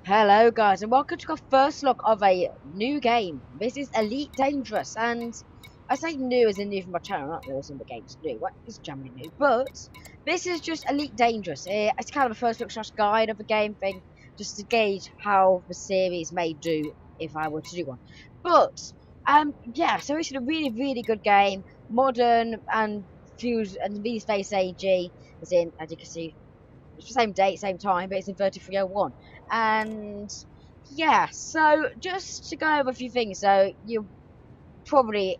Hello guys and welcome to our first look of a new game. This is Elite Dangerous, and I say new as in new from my channel, not new as in the game's new. What is generally new? But this is just Elite Dangerous. It's kind of a first look slash guide of the game thing, just to gauge how the series may do if I were to do one. But yeah, so it's a really good game, modern and fuse and these face AG, as in as you can see. It's the same date, same time, but it's in 3301. And yeah, so just to go over a few things, so you probably,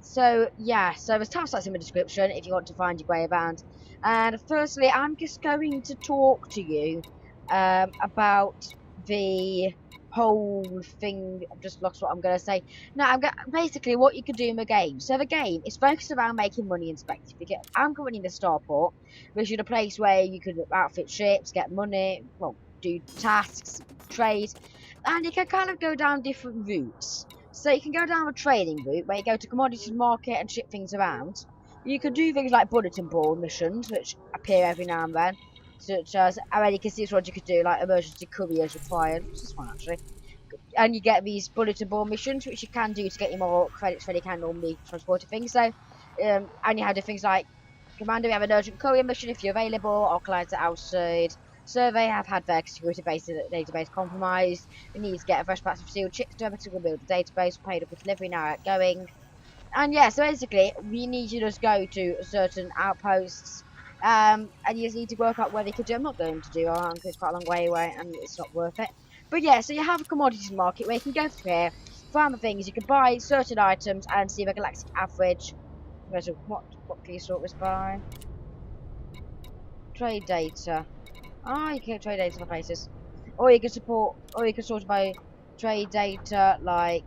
so yeah, so there's timestamps in the description if you want to find your way around. And firstly, I'm just going to talk to you about the whole thing. I've just lost what I'm going to say. No, basically what you can do in the game. So the game is focused around making money and specs. I'm currently in the starport, which is a place where you can outfit ships, get money, well, do tasks, trade, and you can kind of go down different routes. So you can go down a trading route where you go to commodities market and ship things around. You can do things like bulletin board missions, which appear every now and then, such as, I mean, you can see it's what you could do, like emergency couriers required, which is fun actually. And you get these bulletin board missions, which you can do to get you more credits than you can normally transporting things. So, and you have things like, Commander, we have an urgent courier mission if you're available, our clients are outside. Survey have had their security database compromised. We need to get a fresh batch of sealed chips to rebuild the database, paid up for delivery now outgoing. And yeah, so basically, we need you to just go to certain outposts, and you just need to work out where they could do. I'm not going to do because it's quite a long way away and it's not worth it. But yeah, so you have a commodities market where you can go through here, find the things, you can buy certain items and see the galactic average. What can you sort this by? Trade data. Ah, you can get trade data for places. Or you can sort it by trade data, like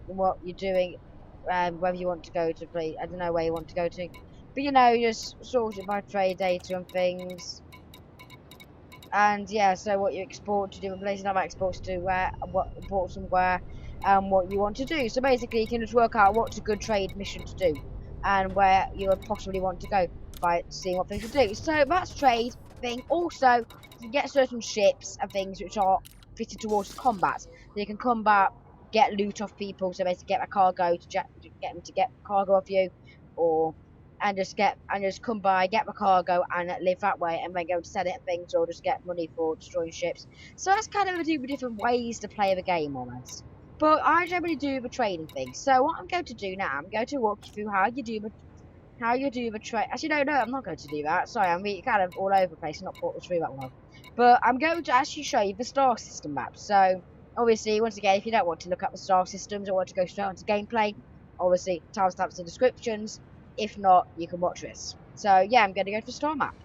what you're doing, whether you want to go to play, I don't know where you want to go to. But you know, you just sort it by trade data and things. And yeah, so what you export to different places, how exports to where, what imports from where, and what you want to do. So basically you can just work out what's a good trade mission to do and where you would possibly want to go by seeing what things to do. So that's trade thing. Also, you get certain ships and things which are fitted towards combat. So you can combat, get loot off people, so basically get a cargo to get them to get cargo off you, or just come by, get my cargo and live that way, and then go to sell it and things, or just get money for destroying ships. So that's kind of a different ways to play the game almost. But I generally do the trading thing. So what I'm going to do now, I'm going to walk you through how you do the trade. Actually, no, I'm not going to do that. Sorry, I'm really kind of all over the place, not thought through that well. But I'm going to actually show you the star system map. So obviously, once again, if you don't want to look up the star systems or want to go straight onto gameplay, obviously timestamps in the descriptions. If not, you can watch this. So yeah, I'm going to go to the star map.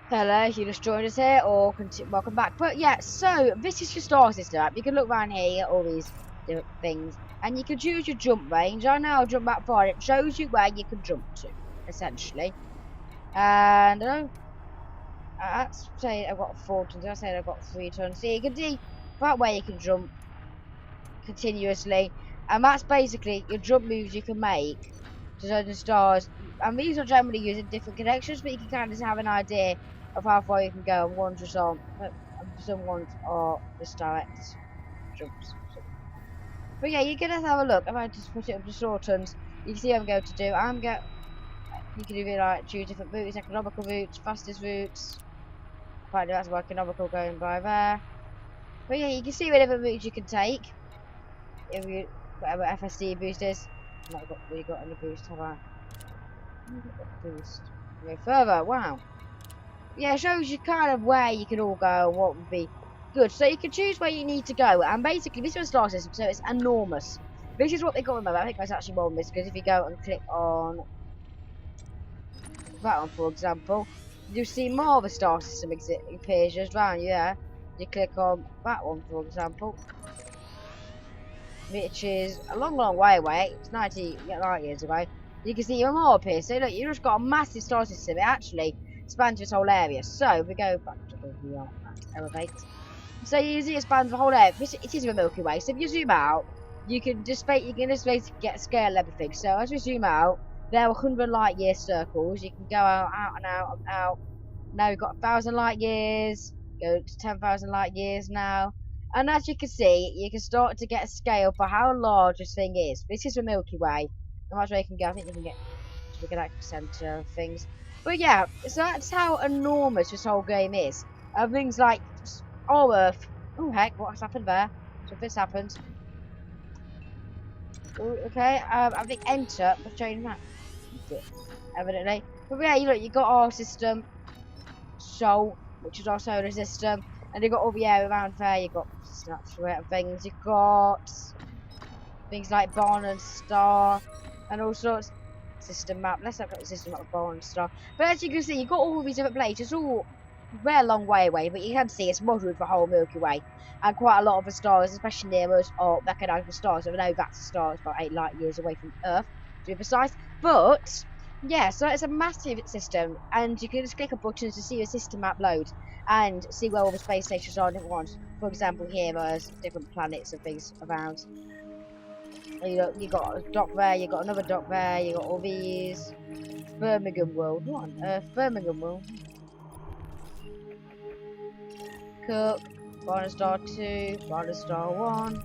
Hello, if you just joined us here, or welcome back. But yeah, so this is your star system map. You can look around here, all these different things, and you can choose your jump range. I know I'll jump that far. It shows you where you can jump to, essentially. And let's say I've got 4 tons. I said I've got 3 tons. So you can see that way you can jump continuously, and that's basically your jump moves you can make to certain stars. And these are generally using different connections, but you can kind of have an idea of how far you can go. And ones just on, some ones are just direct jumps. But yeah, you can just have a look. I'm going to just put it up to short tons. You can see what I'm going to do. You can do like choose different routes, economical routes, fastest routes. Apparently that's more economical going by there. But yeah, you can see whatever routes you can take. If you whatever FSC boost is. I've not really got any boost, have I? Boost. Go further. Wow. Yeah, it shows you kind of where you can all go and what would be good. So you can choose where you need to go. And basically, this is a star system, so it's enormous. This is what they got. Remember, I think that's actually more than this, because if you go and click on that one, for example, you see more of a star system appears just around you there. You click on that one, for example, which is a long way away. It's 90 light years away. You can see even more up here. So look, you just got a massive star system. It actually spans this whole area. So if we go back to where we are at elevate. So you see it spans the whole area. It is the Milky Way. So if you zoom out, you can just basically get a scale of everything. So as we zoom out, there are 100 light year circles. You can go out and out and out. Now we've got 1,000 light years. Go to 10,000 light years now. And as you can see, you can start to get a scale for how large this thing is. This is the Milky Way. How much way you can go? I think you can get to the galactic center of things. But yeah, so that's how enormous this whole game is. Things like our Earth. Oh heck, what has happened there? Something's happened. Ooh, okay, I think enter for change map. Evidently. But yeah, you look, you got our system, Sol, which is our solar system, and you got all the area around there. You got snapshot things. You got things like Barn and Star, and all sorts. System map. Let's look at the system map of Barn and Star. But as you can see, you got all these different places. All very long way away, but you can see it's modeled the whole Milky Way, and quite a lot of the stars, especially near us, are recognizable stars. So we know that's a star. It's about 8 light years away from Earth, to be precise. But yeah, so it's a massive system, and you can just click a button to see your system map load and see where all the space stations are different ones. For example, here there's different planets and things around. You got a dock there, you got another dock there, you got all these. Birmingham World. What on earth? Birmingham World. Cook, Barn Star 2, Barn Star 1.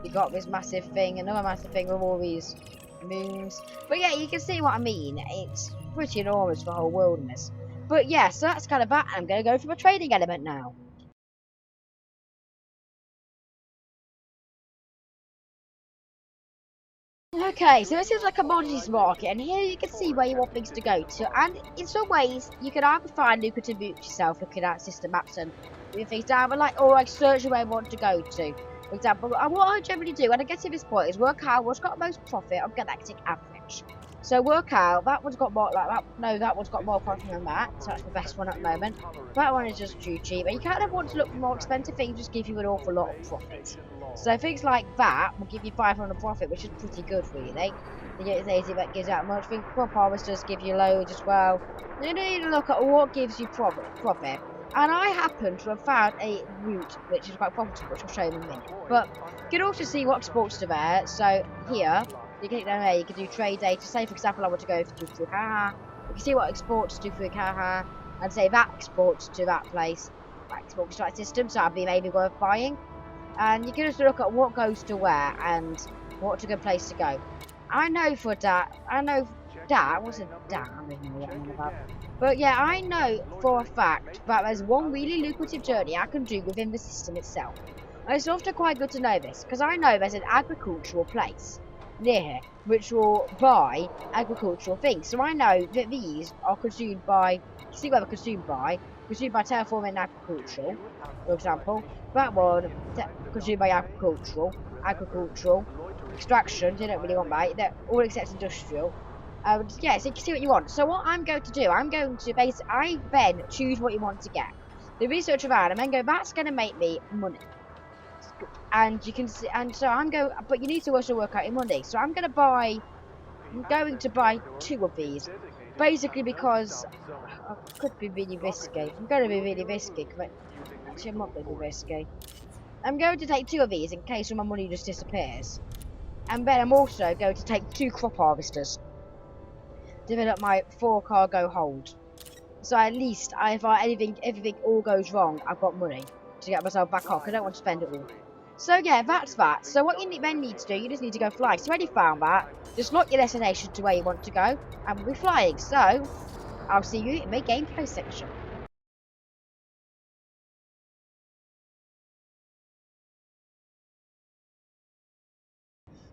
You got this massive thing, another massive thing with all these moons. But yeah, you can see what I mean. It's pretty enormous for the whole wilderness. But yeah, so that's kind of that. I'm going to go for a trading element now. Okay, so this is like a commodities market, and here you can see where you want things to go to, and in some ways you can either find lucrative routes yourself looking at system maps and moving things down, but like, or like search where you want to go to. For example, what I generally do when I get to this point is work out what's got most profit on galactic average. So work out that one's got more like that. No, that one's got more profit than that. So that's the best one at the moment. That one is just too cheap, and you kind of want to look for more expensive things, just give you an awful lot of profit. So things like that will give you 500 profit, which is pretty good, really. It's easy, but gives out much. I think crop harvesters give you loads as well. You need to look at what gives you profit. And I happen to have found a route which is quite profitable, which I'll show you in a minute. But you can also see what exports to there. So here, you can down there, you can do trade data. Say, for example, I want to go to Fukaha. You can see what exports to Fukaha, and say that exports to that place. That exports to that system, so that'd be maybe worth buying. And you can just look at what goes to where and what's a good place to go. I know for that, what's a that? I don't even know what I'm on about. But yeah, I know for a fact that there's one really lucrative journey I can do within the system itself. And it's often quite good to know this, because I know there's an agricultural place near here which will buy agricultural things. So I know that these are consumed by, see where they're consumed by terraforming and agricultural, for example. That one, consumed by agricultural, extraction, you don't really want that, they're all except industrial. Yeah, so you can see what you want. So what I'm going to do, I'm going to I then choose what you want to get. The research around and then go, that's going to make me money. And you can see, and so I'm going, but you need to also work out your money. So I'm going to buy 2 of these. Basically because it could be really risky. I'm going to be really risky. Actually, I'm not going to be risky. I'm going to take 2 of these in case all my money just disappears. And then I'm also going to take 2 crop harvesters. Develop my 4 cargo hold. So at least, if everything all goes wrong, I've got money to get myself back up. I don't want to spend it all. So yeah, that's that. So what you then need to do, you just need to go flying. So when you found that, just lock your destination to where you want to go, and we'll be flying. So I'll see you in the gameplay section.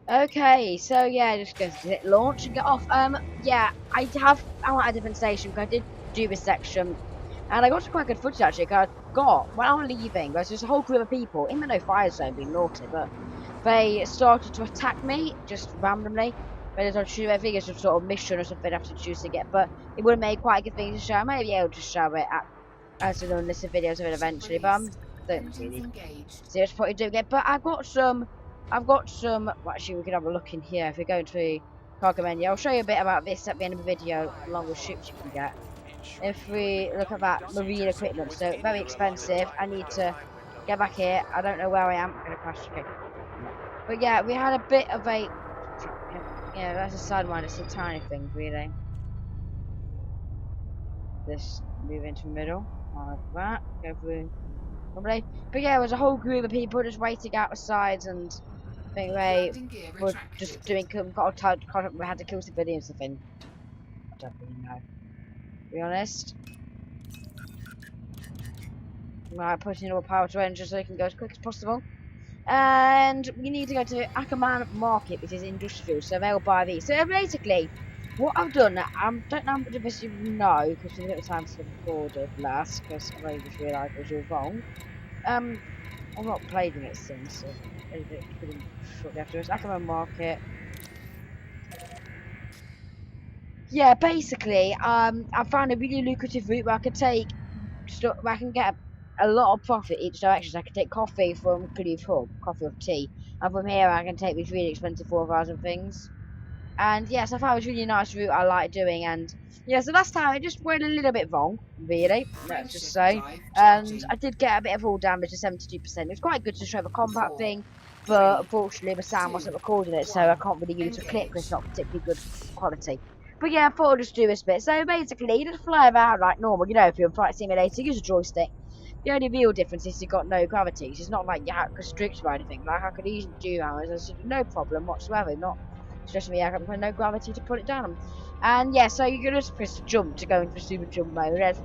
Okay, so yeah, just go to hit launch and get off. Yeah, I want a different station because I did do this section, and I got quite good footage actually. Cause when I'm leaving, there's just a whole group of people in the no fire zone being naughty, but they started to attack me just randomly. But I shoot, I think it's some sort of mission or something after choosing it, but it would have made quite a good thing to show. I may be able to show it as an list of videos of it eventually, but I don't really see what's point in doing it. But I've got some. Well, actually, we can have a look in here. If we go into the cargo menu, I'll show you a bit about this at the end of the video, along with ships you can get. If we look at that marine equipment, so very expensive. I need to get back here. I don't know where I am. I'm going to crash. Okay. But yeah, we had a bit of a... Yeah, that's a sidewinder. It's a tiny thing, really. This move into the middle, like that. Go through probably. But yeah, there was a whole group of people just waiting outside, and I think they were just doing. Got a we had to kill civilians. I think. I don't really know. To be honest. Right, putting all power to engine so they can go as quick as possible. And we need to go to Ackerman Market, which is industrial, so they'll buy these. So basically, what I've done, I don't know how much of this you know, because we didn't get the time to record it last, because I just realised it was all wrong. I've not played in it since, so shortly after this. Ackerman Market. Yeah, basically, I found a really lucrative route where I could take, where I can get a lot of profit each direction. So I can take coffee from Cleave Hub, coffee or tea, and from here I can take these really expensive 4,000 things. And yes, I thought it was a really nice route I like doing, and yeah, so last time it just went a little bit wrong, really, let's just say. And I did get a bit of all damage to 72%. It was quite good to show the combat thing, but unfortunately the sound wasn't recording it, so I can't really use a clip because it's not particularly good quality. But yeah, I thought I'd just do this bit. So basically, you just fly around like normal. You know, if you're in Flight Simulator, use a joystick. The only real difference is you've got no gravity. It's not like you have constricted or anything. Like I could easily do hours. There's no problem whatsoever. Not stressing me out. I've got no gravity to put it down. And yeah, so you can just press jump to go into super jump mode. As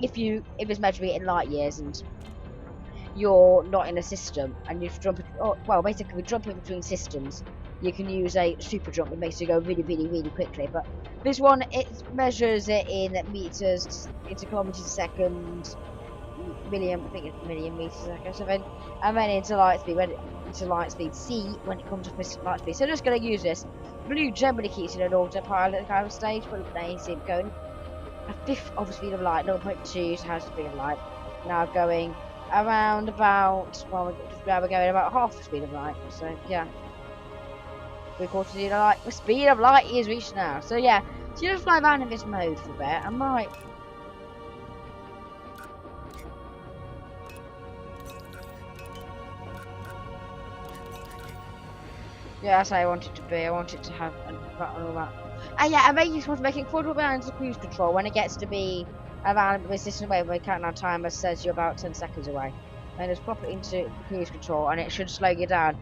if it's measuring it in light years and you're not in a system and you're jumping, well, basically we're jumping between systems. You can use a super jump that makes you go really, really, really quickly. But this one, it measures it in meters, into kilometers a second, million, I think it's million meters a second, something, and then into light speed, into light speed C when it comes to light speed. So I'm just going to use this. Blue generally keeps it in autopilot kind of stage, but now you see it going a fifth of the speed of light, 0.2 times the speed of light. Now going around about, well, now we're going about half the speed of light. So yeah, 3/4 speed of light. The speed of light is reached now. So yeah, so you just fly around in this mode for a bit. I might. Yeah, that's how I want it to be. I want it to have all that. And yeah, I make use of making quadruple balance of cruise control when it gets to be around the system where the countdown timer says you're about 10 seconds away. Then just pop it into cruise control and it should slow you down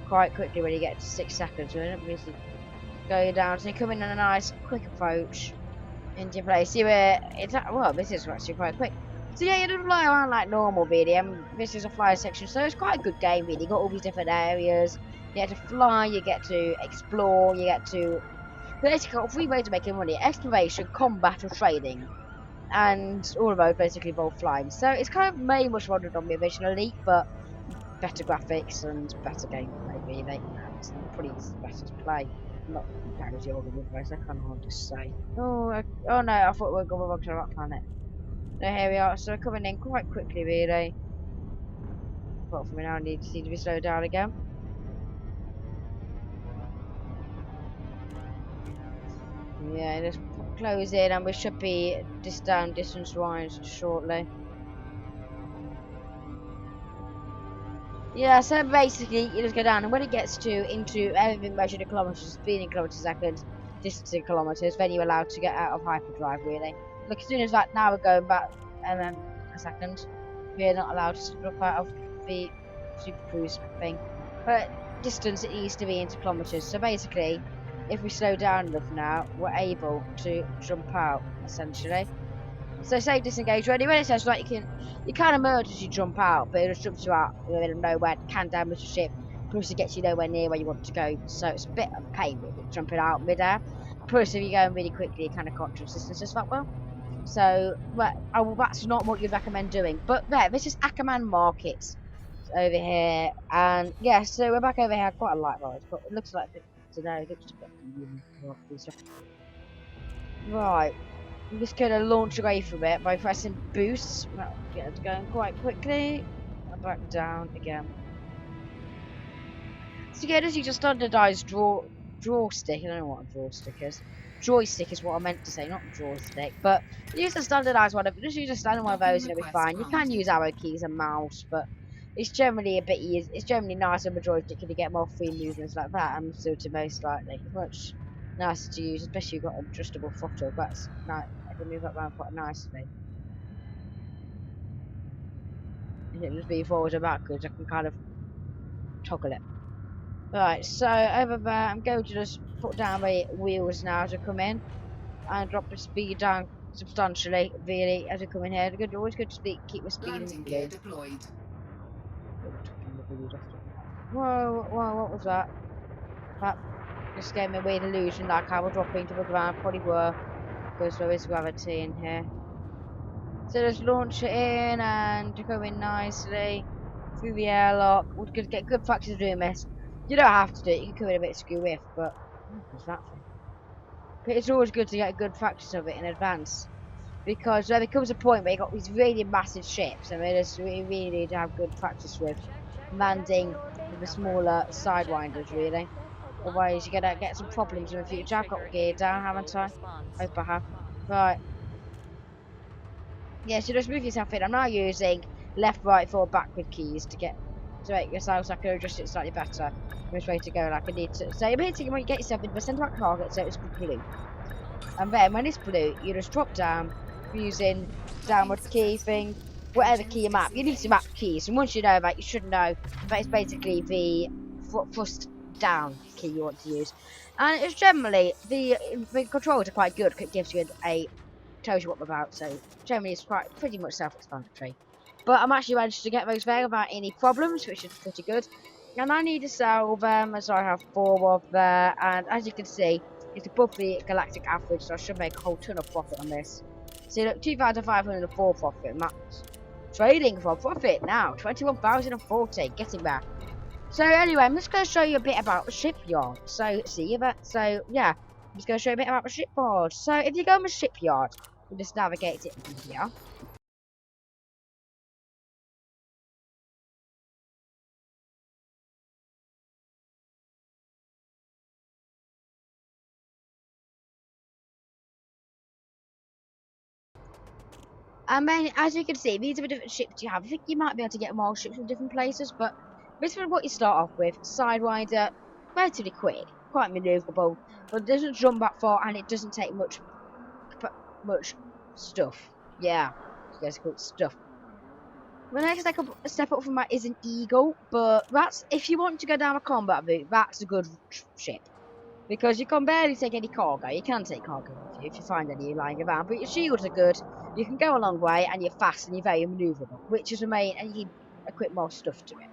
quite quickly when you get to 6 seconds. So it doesn't really go down. So you come in on a nice quick approach into your place. See where it's at, well, this is actually quite quick. So yeah, you don't fly around like normal really. This is a flyer section, so it's quite a good game really. You got all these different areas. You get to fly, you get to explore, you get to basically got 3 ways of making money: exploration, combat, or trading. And all of those basically involve flying. So it's kind of made much modeled on the original Elite, but better graphics and better gameplay really. And probably better to play. Not better as the older ones, I kind of hard to say. Oh no, I thought we were going to rock planet. So here we are, so we're coming in quite quickly really. Apart from we now need to be slowed down again. Yeah, just close in and we should be down distance wise shortly. Yeah, so basically you just go down and when it gets into everything measured in kilometers, speed in kilometers a second, distance in kilometers, then you're allowed to get out of hyperdrive really. Look, as soon as that, now we're going back a second. We're not allowed to drop out of the super cruise thing. But distance it needs to be into kilometers. So basically, if we slow down enough now, we're able to jump out essentially. So say disengage ready. When it says like you can emergency jump out, but it just jumps you out in the middle of nowhere, can damage the ship, plus it gets you nowhere near where you want to go. So it's a bit of a pain really, jumping out midair. Plus if you're going really quickly, you kind of can't trust distance as well. So that's not what you'd recommend doing. But yeah, this is Ackerman Market over here, and yeah, so we're back over here. I quite like those, but it looks like today it looks a bit right. I'm just going to launch away from it by pressing boost. That'll get it going quite quickly. And back down again. So yeah, just use a standardised draw stick. I don't know what a draw stick is. Joystick is what I meant to say, not draw stick. But use a standardised one. Just use a standard one of those and it'll be fine. You can use arrow keys and mouse, but It's generally a bit easy. It's generally nicer on majority because you get more free movements like that. I'm still to most likely. It's much nicer to use, especially if you've got adjustable throttle. That's nice. I can move that around quite nicely. And it just be forward and backwards. I can kind of toggle it. Right, so over there, I'm going to just put down my wheels now as I come in and drop the speed down substantially, really, as I come in here. Always good to keep the speed in the blue. Deployed. Whoa, what was that? That just gave me a weird illusion like I was dropping to the ground, probably were, because there is gravity in here. So just launch it in and go in nicely through the airlock. We're going to get good practice doing this. You don't have to do it, you can come in a bit skew with, but what's that thing? But it's always good to get a good practice of it in advance. Because there becomes a point where you've got these really massive ships, and we really need to have good practice with landing with the smaller sidewinders, really. Otherwise, you're going to get some problems in the future. I've got gear down, haven't I? Hope I have. Right. Yeah, so just move yourself in. I'm now using left, right, forward, backward keys to make yourself so I can adjust it slightly better. Which way to go, like I need to. So basically, when you get yourself into the centre back target, so it's blue. And then when it's blue, you just drop down using downward key thing, whatever key you map. You need to map keys, and once you know that, you should know that it's basically the first down key you want to use. And it's generally the controls are quite good because it gives you tells you what they're about. So generally, it's pretty much self-explanatory. But I'm actually managed to get those there without any problems, which is pretty good. And I need to sell them, as I have 4 of there, and as you can see, it's above the galactic average, so I should make a whole ton of profit on this. See, look, 2,504 profit, and that's trading for profit now, 21,040, getting there. So anyway, I'm just going to show you a bit about the shipyard. So, yeah, I'm just going to show you a bit about the shipyard. So, if you go on the shipyard, you just navigate it from here. And then, as you can see, these are the different ships you have. I think you might be able to get more ships from different places, but this is what you start off with. Sidewinder, relatively quick, quite manoeuvrable, but it doesn't jump that far, and it doesn't take much stuff. Yeah, it's called stuff. The next step up from that is an Eagle, but that's, if you want to go down a combat route, that's a good ship. Because you can barely take any cargo. You can take cargo with you if you find any lying around, but your shields are good. You can go a long way, and you're fast, and you're very manoeuvrable, which is the main, and you can equip more stuff to it,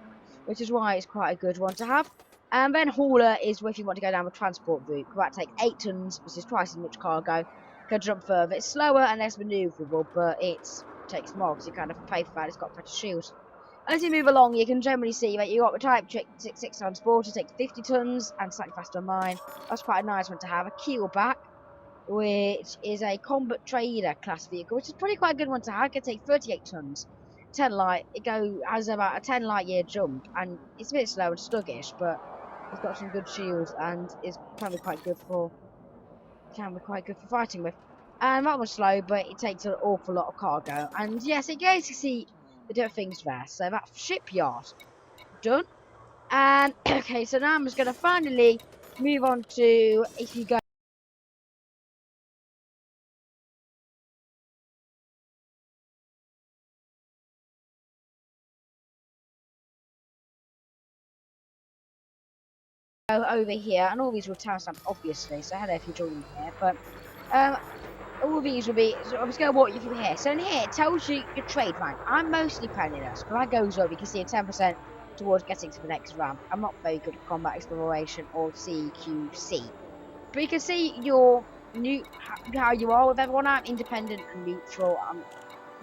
which is why it's quite a good one to have. And then Hauler is if you want to go down the transport route. That take 8 tons, which is twice as much cargo. Can jump further. It's slower and less manoeuvrable, but it takes more because you kind of pay for that. It's got better shields. As you move along, you can generally see that you got the Type 6 transporter, takes 50 tons and slightly faster than mine. That's quite a nice one to have. A Keelback, which is a combat trader class vehicle, which is probably quite a good one to have. It can take 38 tons. 10 light. Has about a 10 light year jump, and it's a bit slow and sluggish, but it's got some good shields and can be quite good for fighting with. And that was slow, but it takes an awful lot of cargo. And yes, it goes to see the different things there. So that's Shipyard done. And okay, so now I'm just going to finally move on to, if you go over here, and all these will timestamp obviously, so hello if you're joining here, but all these will be, so I'm just going to walk you through here. So in here, it tells you your trade rank. I'm mostly penniless, but that goes up, you can see a 10% towards getting to the next ramp. I'm not very good at combat exploration or CQC. But you can see your how you are with everyone. I'm independent and neutral.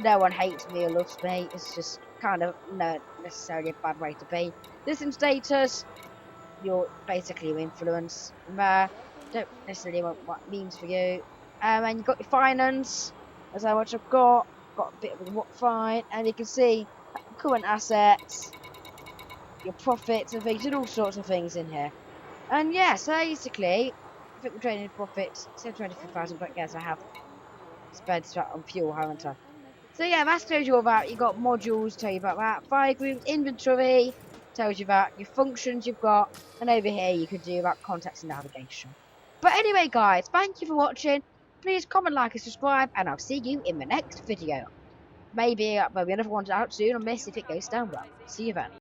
No one hates me or loves me. It's just kind of not necessarily a bad way to be. Listen status, you're basically your influence. Don't necessarily want what it means for you. And you've got your finance, as how much I've got a bit of a fine, and you can see current assets, your profits and things, and all sorts of things in here. And yeah, so basically, I think we're trading profits, 23,000, but yes, I have spent on fuel, haven't I? So yeah, that tells you all about. You got modules, tell you about that. Fire groups, inventory, tells you about your functions you've got, and over here you can do about context and navigation. But anyway, guys, thank you for watching. Please comment, like, and subscribe, and I'll see you in the next video. Maybe another one's out soon on this if it goes down well. See you then.